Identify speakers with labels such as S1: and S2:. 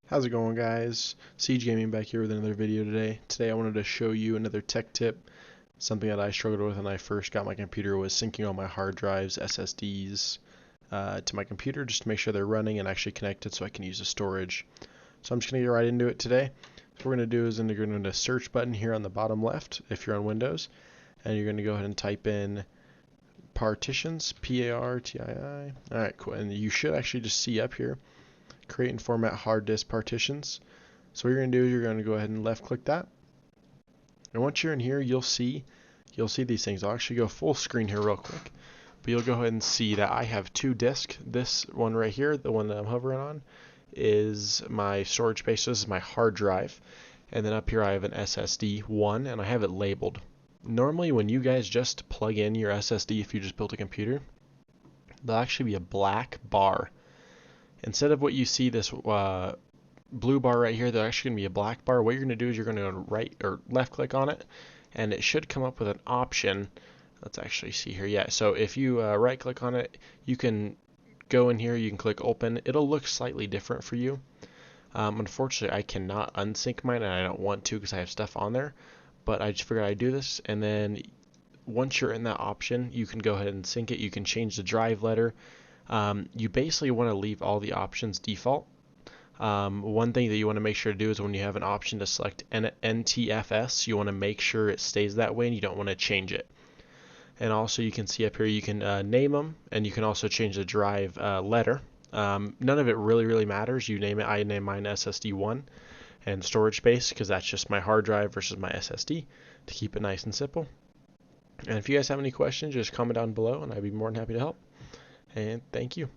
S1: How's it going, guys? Siege Gaming back here with another video today. Today I wanted to show you another tech tip. Something that I struggled with when I first got my computer was syncing all my hard drives, SSDs, to my computer just to make sure they're running and actually connected so I can use the storage. So I'm just going to get right into it today. So what we're going to do is you're going to go to the search button here on the bottom left if you're on Windows, and you're going to go ahead and type in partitions, P-A-R-T-I-I. Alright, cool. And you should actually just see up here create and format hard disk partitions. So what you're going to do is you're going to go ahead and left click that, and once you're in here you'll see these things. I'll actually go full screen here real quick, but you'll go ahead and see that I have two disks. This one right here, the one that I'm hovering on, is my storage space. So this is my hard drive, and then up here I have an SSD 1 and I have it labeled. Normally when you guys just plug in your SSD, if you just built a computer, there'll actually be a black bar. Instead of what you see, this blue bar right here, there's actually going to be a black bar. What you're going to do is you're going to go right or left click on it, and it should come up with an option. Let's actually see here. Yeah, so if you right click on it, you can go in here, you can click open. It'll look slightly different for you. Unfortunately, I cannot unsync mine, and I don't want to because I have stuff on there, but I just figured I'd do this. And then once you're in that option, you can go ahead and sync it. You can change the drive letter. You basically want to leave all the options default. One thing that you want to make sure to do is when you have an option to select NTFS, you want to make sure it stays that way and you don't want to change it. And also you can see up here you can name them, and you can also change the drive letter. None of it really matters. You name it. I name mine SSD1 and storage space because that's just my hard drive versus my SSD, to keep it nice and simple. And if you guys have any questions, just comment down below and I'd be more than happy to help. And thank you.